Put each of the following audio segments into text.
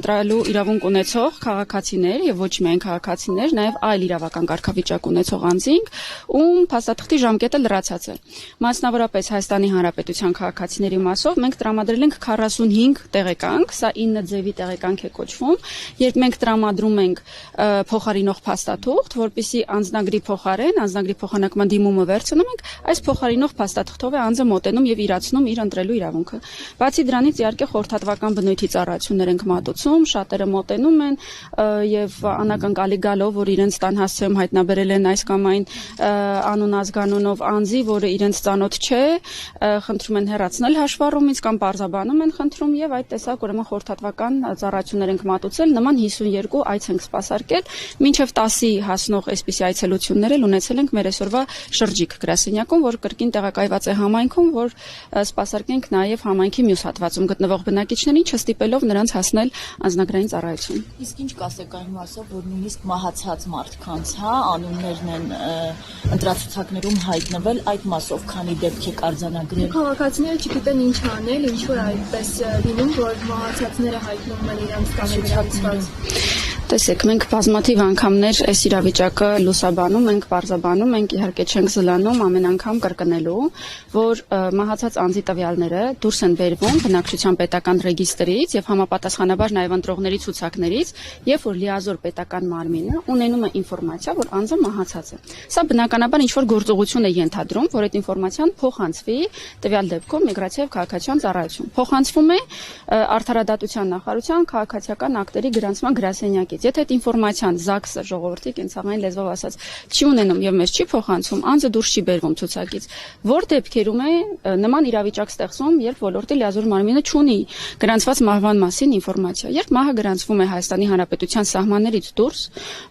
ընտրալու իրավունք ունեցող քաղաքացիներ եւ ոչ միայն քաղաքացիներ, նաեւ այլ իրավական կարգավիճակ ունեցող անձինք, ում փաստաթղթի ժամկետը լրացած է։ Մասնավորապես Հայաստանի Հանրապետության քաղաքացիների մասով մենք տրամադրել ենք 45 տեղեկանք, սա 9 ձևի տեղեկանք է կոչվում, երբ մենք տրամադրում ենք փոխարինող փաստաթուղթ, որպեսզի անձնագրի փոխարեն, անձնագրի փոխանակման դիմումը վերցնում ենք, այս փոխարինող փաստաթղթով է անձը մոտենում եւ իրացնում իր ընտրելու իրավունքը։ Բացի դրանից իհարկե խորհրդատվական բնույթի ծառայություններ ենք մատուցում, շատերը մոտենում են եւ անակնկալի գալով, որ իրենց տան հասցեում հայտնաբերել են այս կամ այն անուն ազգանունով անձի, որը իրենց ծանոթ չէ, խնդրում են հեռացնել հաշվառումից կամ պարզաբանում են խնդրում եւ այդ տեսակ ուրեմն խորհրդատվական ծառայություններ ենք մատուցել, նման 52 այց ենք սպասարկել, մինչեւ 10-ի հասնող այսպիսի այցելություններ էլ ունեցել ենք մեր այսօրվա շրջիկ գրասենյակում, որ կրկին տեղակայված է համայնքում, որ սպասարկենք նաեւ համայնքի մյուս հատվածում գտնվող բնակիչներին, չստիպելով նրանց հասնել անձնագրային ծառայություն։ Իսկ ինչ կասեք այն մասով, որ նույնիսկ մահացած մարդկանց, անուններն են ընտրացուցակներում հայտնվել, այդ մասով քանի դեպք է արձանագրել։ Քաղաքացիները չգիտեն ինչ անել, ինչու է այդպես լինում, որ մահացածները հայտնվում են իրենց տաներից։ Տեսեք, մենք բազմաթիվ անգամներ այս իրավիճակը լուսաբանում ենք, պարզաբանում ենք, իհարկե չենք զլանում ամեն անգամ կրկնելու, որ մահացած անձի տվյալները դուրս են բերվում բնակչության պետական ռեգիստրից եւ համապատասխանաբար նաեւ ընտրողների ցուցակներից, երբ որ լիազոր պետական մարմինը ունենում է ինֆորմացիա, որ անձը մահացած է։ Սա բնականաբար ինչ որ գործողություն է ենթադրում, որ այդ ինֆորմացիան փոխանցվի տվյալ դեպքում միգրացիա եւ քաղաքացիական ծառայություն։ Փոխանցվում է արդարադատության նախարարության քաղաքացիական ակտերի գրանցման գրասենյակից։ Եթե այդ ինֆորմացիան ԶԱԳՍ-ը ժողովրդի կենցաղային լեզվով ասած չի ունենում եւ մեզ չի փոխանցում, անձը դուրս չի բերվում ցուցակից։ Որ դեպքերում է նման իրավիճակ ստեղծվում, երբ ոլորտի լիազոր մարմինը չունի գրանցված մահվան մասին ինֆորմացիա։ Երբ մահը գրանցվում է Հայաստանի Հանրապետության սահմաններից դուրս,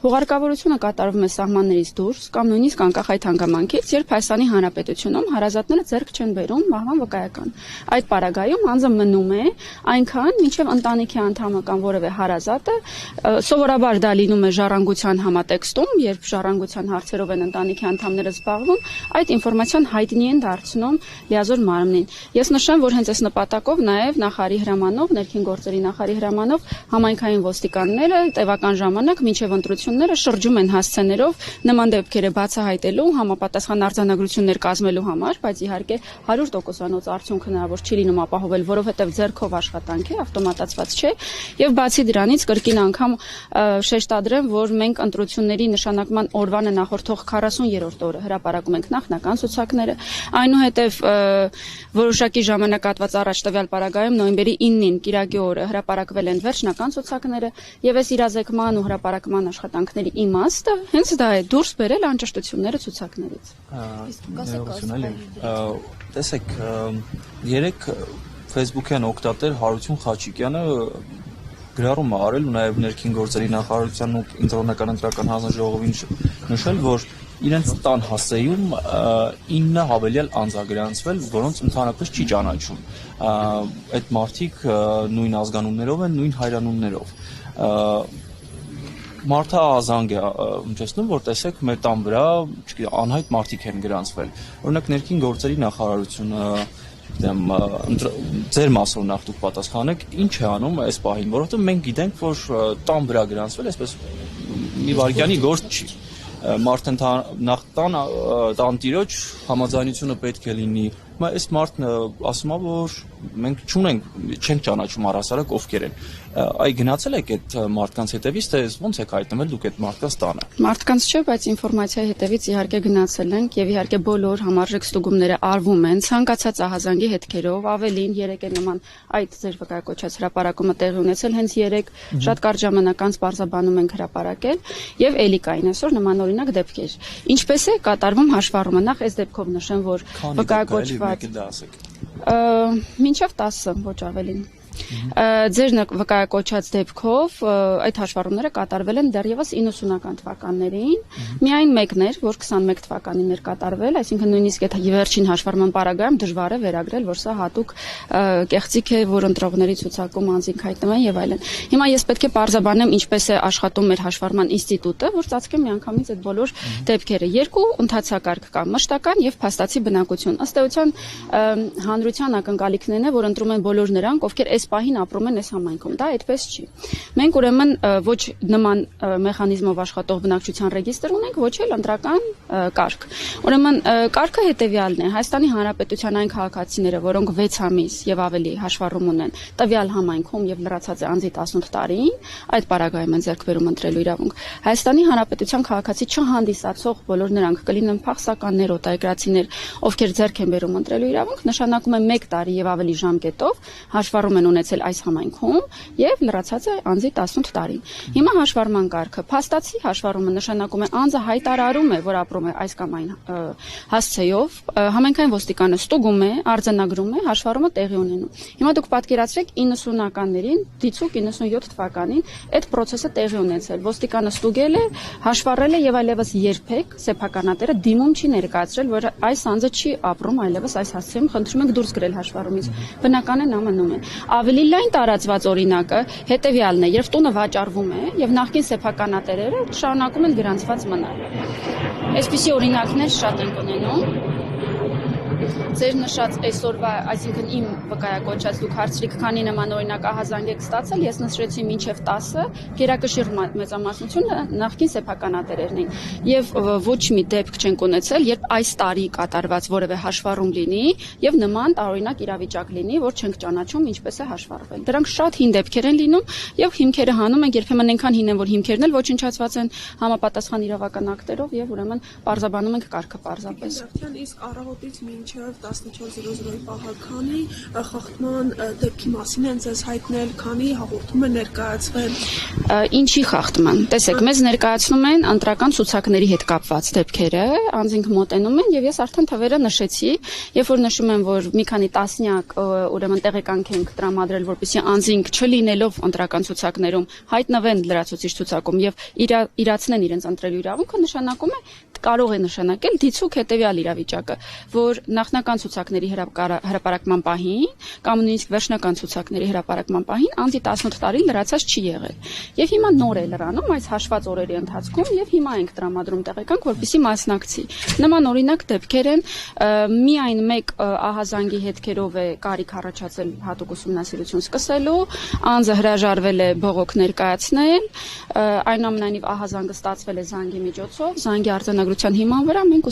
հուղարկավորությունը կատարվում է սահմաններից դուրս կամ նույնիսկ անկախ այդ հանգամանքից, երբ Հայաստանի Հանրապետությունում հարազատները ձեռք չեն բերում մահվան վկայական։ Այդ պարագայում անձը մնում է այնքան, մինչև ընտանիքի անդամը կամ որևէ հարազատը Սովորաբար դա լինում է ժառանգության համատեքստում, երբ ժառանգության հարցերով են ընտանիքի անդամները զբաղվում, այդ ինֆորմացիան հայտնի են դարձնում լիազոր մարմնին։ Ես նշեմ, որ հենց այս նպատակով նաև նախարարի հրամանով, ներքին գործերի նախարարի հրամանով համայնքային ոստիկանները տևական ժամանակ մինչև ընտրությունները շրջում են հասցեներով նման դեպքերը բացահայտելու, համապատասխան արձանագրություններ կազմելու համար, բայց իհարկե 100%-անոց արդյունք հնարավոր չի լինում ապահովել, որովհետև ձեռքով աշխատանք է, ավտոմատացված չէ, եւ բացի դրանից կրկին անգամ շեշտադրեմ, որ մենք ընտրությունների նշանակման օրվանը նախորդող 40-րդ օրը հրապարակում ենք նախնական ցուցակները, այնուհետև որոշակի ժամանակահատված առաջ տվյալ պարագայում նոյեմբերի 9-ին Կիրակի օրը հրապարակվել են վերջնական ցուցակները եւ այս իրազեկման ու հրապարակման աշխատանքների իմաստը հենց դա է դուրս բերել անճշտությունները ցուցակներից։ Տեսեք, երեք Facebook-յան օգտատեր Հարություն Խաչիկյանը գրառում է արել ու նաև ներքին գործերի նախարարության ու ընտրական հանձնաժողովին նշել, որ իրենց տան հասցեում 9 հավելյալ անձ է գրանցվել, որոնց ընդհանրապես չի ճանաչում։ Այդ մարդիկ նույն ազգանուններով են, նույն հայրանուններով։ Մարդը ազանգ է հնչեցնում, որ տեսեք մեր տան վրա անհայտ մարդիկ են գրանցվել։ Օրինակ ներքին գործերի նախարարությունը ձեր մասով նախ դուք պատասխանեք, ինչ է անում այս պահին, որովհետև մենք գիտենք, որ տան վրա գրանցվել, այսպես մի վայրկյանի գործ չի։ Մարդը նախ տանտիրոջ համաձայնությունը պետք է լինի։ Այս մարդն ասում է, որ մենք չենք ճանաչում առհասարակ ովքեր են։ Այ գնացել եք այդ մարդկանց հետևից, թե ոնց եք հայտնվել դուք այդ մարդկանց տանը։ Մարդկանց չէ, բայց ինֆորմացիայի հետևից իհարկե գնացել ենք եւ իհարկե բոլոր համարժեք ստուգումները արվում են ցանկացած ահազանգի հետքերով, ավելին 3 է նման այդ ձեր վկայակոչած հրապարակումը տեղի ունեցել, հենց 3 շատ կարճ ժամանակ անց պարզաբանում ենք հրապարակել եւ ելի կային այսօր նմանօրինակ դեպքեր։ Ինչպես է կատարվում հաշվառումը։ Նախ այս դեպքով նշեմ, որ վկայակոչված մինչև 10, ոչ ավելին։ Ձեր վկայակոչած դեպքով այդ հաշվառումները կատարվել են դեռևս 90-ական թվականներին, միայն մեկն էր, որ 21 թվականին էր կատարվել, այսինքն նույնիսկ այդ վերջին հաշվառման պարագայում դժվար է վերագրել, որ սա հատուկ կեղծիք է, որ ընտրողների ցուցակում անձինք հայտնվում են եւ այլն։ Հիմա ես պետք է պարզաբանեմ ինչպես է աշխատում մեր հաշվառման ինստիտուտը, որ ծածկեմ միանգամից այդ բոլոր դեպքերը։ Երկու ընթացակարգ կա՝ մշտական եւ փաստացի բնակություն։ Ըստ էության հանրության ակնկալիքներն է, որ ընտրում են բոլոր նրանք, ովքեր այս պահին ապրում են այս համայնքում։ Դա այդպես չի։ Մենք ուրեմն ոչ նման մեխանիզմով աշխատող բնակչության ռեգիստր ունենք, ոչ էլ ընտրական կարգ։ Ուրեմն կարգը հետևյալն է. Հայաստանի Հանրապետության այն քաղաքացիները, որոնք 6 ամիս եւ ավելի հաշվառում ունեն տվյալ համայնքում եւ լրացած է անձի 18 տարին, այդ պարագայում են ձեռքբերում ընտրելու իրավունք։ Հայաստանի Հանրապետության քաղաքացի չհանդիսացող բոլոր նրանք կլինեն փախստականներ, օտարերկրացիներ, ովքեր ձեռք են բերում ընտրելու իրավունք, նշանակում է 1 տարի եւ ավելի ժամկետով հաշվառում են ունեցել այս համայնքում եւ լրացած է անձի 18 տարին։ Հիմա հաշվառման կարգը փաստացի հաշվառումը նշանակում է անձը հայտարարում է, որ ապրում է այս կամ այն հասցեով, համայնքային ոստիկանը ստուգում է, արձանագրում է, հաշվառումը տեղի ունենում։ Հիմա դուք պատկերացրեք 90-ականներին, դիցուկ 97 թվականին այդ process-ը տեղի ունեցել։ Ոստիկանը ստուգել է, հաշվառել է եւ այլևս երբեք սեփականատերը դիմում չի ներկայացրել, որ այս անձը չի ապրում այլևս այս հասցեում, խնդրում ենք դուրս գրել հաշվառումից։ Բնական է նա մնում է։ Ավելի լայն տարածված օրինակը հետեւյալն է, երբ տունը վաճառվում է եւ նախկին սեփականատերերը շարունակում են գրանցված մնալ։ Այսպիսի օրինակներ շատ ենք ունենում։ Ձեր նշած այսօրվա, այսինքն իմ վկայակոչած դուք հարցրիք, քանի նման օրինակ ահազանգ եք ստացել, ես նշեցի մինչև 10, գերակշիռ մեծամասնությունը նախկին սեփականատերերն են։ Եվ ոչ մի դեպք չենք ունեցել, երբ այս տարի կատարված որևէ հաշվառում լինի եւ նման տարօրինակ իրավիճակ լինի, որ չենք ճանաչում ինչպես է հաշվառվել։ Դրանք շատ հին դեպքեր են լինում եւ հիմքերը հանում ենք, երբեմն այնքան հին են, որ հիմքերն էլ ոչնչացված են համապատասխան իրավական ակտերով եւ ուրեմն պարզաբանում ենք կարգը պարզապես։ Իսկ առավոտից մինչև 14:00-ի պահը քանի խախտման դեպքի մասին են ձեզ հայտնել, քանի հաղորդում է ներկայացվել։ Ինչի խախտման։ Տեսեք, մեզ ներկայացնում են ընտրական ցուցակների հետ կապված դեպքերը, անձինք մոտենում են եւ ես արդեն թվերը նշեցի, երբ որ նշում եմ, որ մի քանի տասնյակ ուրեմն տեղեկանք ենք տրամադրել, որպեսզի անձինք չլինելով ընտրական ցուցակներում հայտնվեն լրացուցիչ ցուցակում եւ իրացնեն իրենց ընտրելու իրավունքը, նշանակում է կարող է նշանակել դիցուկ հետեւյալ իրավիճակը, որ նախնական ցուցակների հրապարակման պահին կամ նույնիսկ վերջնական ցուցակների հրապարակման պահին անձի 18 տարին լրացած չի եղել։ Եվ հիմա նոր է լրանում այս հաշված օրերի ընթացքում եւ հիմա ենք տրամադրում տեղեկանք, որպեսզի մասնակցի։ Նման օրինակ դեպքեր են, միայն մեկ ահազանգի հետքերով է կարիք առաջացել հատուկ ուսումնասիրություն սկսելու, անձը հրաժարվել է բողոք ներկայացնել, այնուամենայնիվ ահազանգը ստացվել է զանգի միջոցով, զանգի արձանագրության հիման վրա մենք